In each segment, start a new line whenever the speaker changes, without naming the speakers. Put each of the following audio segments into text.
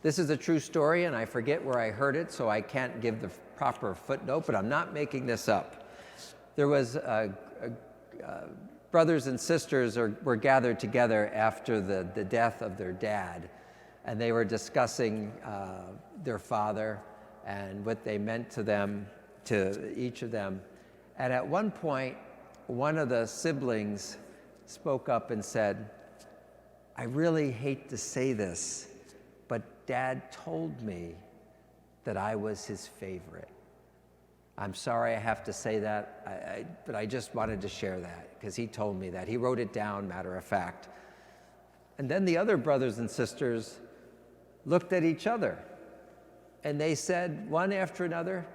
This is a true story, and I forget where I heard it, so I can't give the proper footnote, but I'm not making this up. There was brothers and sisters were gathered together after the death of their dad, and they were discussing their father and what they meant to them, to each of them. And at one point, one of the siblings spoke up and said, "I really hate to say this, but Dad told me that I was his favorite." I'm sorry I have to say that, but I just wanted to share that because he told me that. He wrote it down, matter of fact. And then the other brothers and sisters looked at each other and they said, one after another,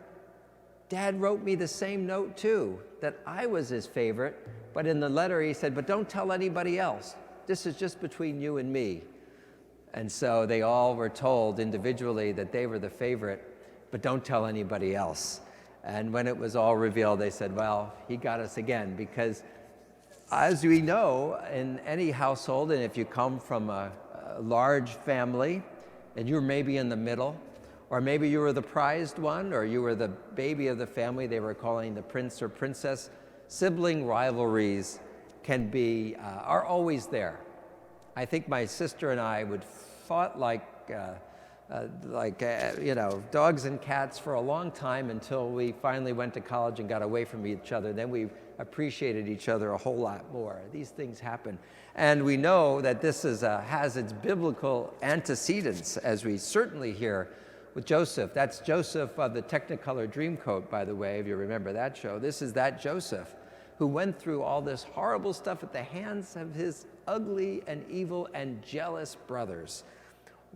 "Dad wrote me the same note too, that I was his favorite, but in the letter he said, but don't tell anybody else. This is just between you and me." And so they all were told individually that they were the favorite, but don't tell anybody else. And when it was all revealed, they said, well, he got us again, because as we know, in any household, and if you come from a large family, and you're maybe in the middle, or maybe you were the prized one, or you were the baby of the family they were calling the prince or princess, sibling rivalries are always there. I think my sister and I would fought like dogs and cats for a long time until we finally went to college and got away from each other. Then we appreciated each other a whole lot more. These things happen. And we know that this has its biblical antecedents, as we certainly hear with Joseph. That's Joseph of the Technicolor Dreamcoat, by the way, if you remember that show. This is that Joseph who went through all this horrible stuff at the hands of his ugly and evil and jealous brothers.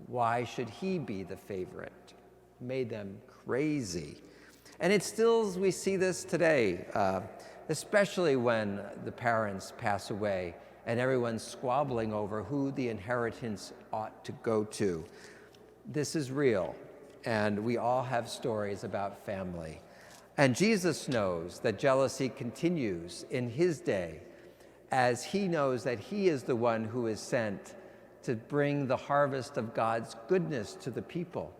Why should he be the favorite? Made them crazy. And it's still, we see this today, especially when the parents pass away and everyone's squabbling over who the inheritance ought to go to. This is real, and we all have stories about family. And Jesus knows that jealousy continues in his day, as he knows that he is the one who is sent to bring the harvest of God's goodness to the people.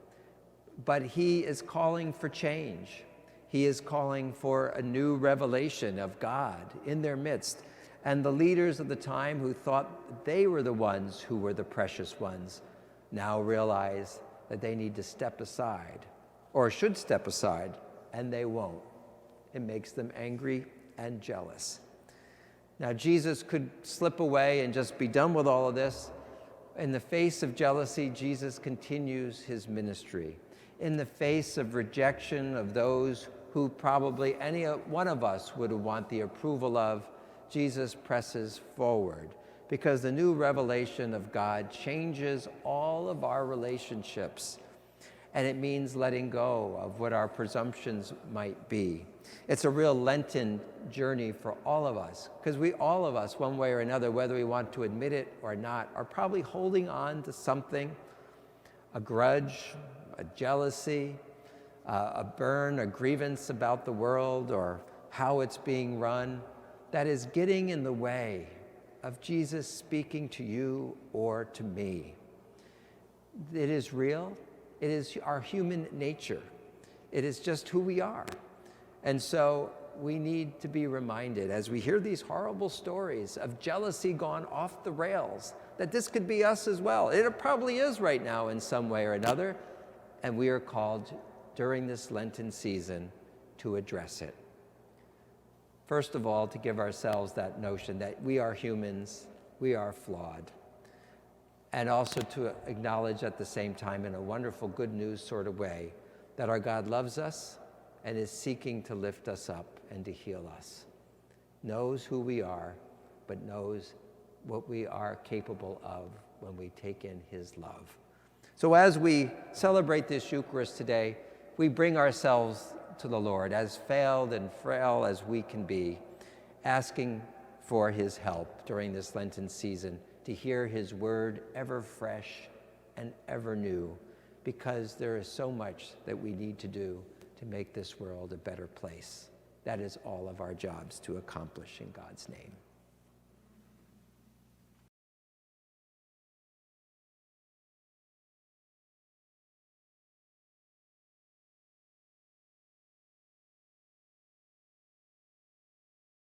But he is calling for change. He is calling for a new revelation of God in their midst. And the leaders of the time who thought they were the ones who were the precious ones now realize that they need to step aside, or should step aside, and they won't. It makes them angry and jealous. Now, Jesus could slip away and just be done with all of this. In the face of jealousy, Jesus continues his ministry. In the face of rejection of those who probably any one of us would want the approval of, Jesus presses forward, because the new revelation of God changes all of our relationships. And it means letting go of what our presumptions might be. It's a real Lenten journey for all of us, because all of us, one way or another, whether we want to admit it or not, are probably holding on to something, a grudge, a jealousy, a burn, a grievance about the world or how it's being run, that is getting in the way of Jesus speaking to you or to me. It is real. It is our human nature. It is just who we are. And so we need to be reminded, as we hear these horrible stories of jealousy gone off the rails, that this could be us as well. It probably is right now in some way or another, and we are called during this Lenten season to address it. First of all, to give ourselves that notion that we are humans, we are flawed. And also to acknowledge at the same time, in a wonderful good news sort of way, that our God loves us and is seeking to lift us up and to heal us. Knows who we are, but knows what we are capable of when we take in his love. So as we celebrate this Eucharist today, we bring ourselves to the Lord, as failed and frail as we can be, asking for his help during this Lenten season, to hear his word ever fresh and ever new, because there is so much that we need to do to make this world a better place. That is all of our jobs to accomplish in God's name.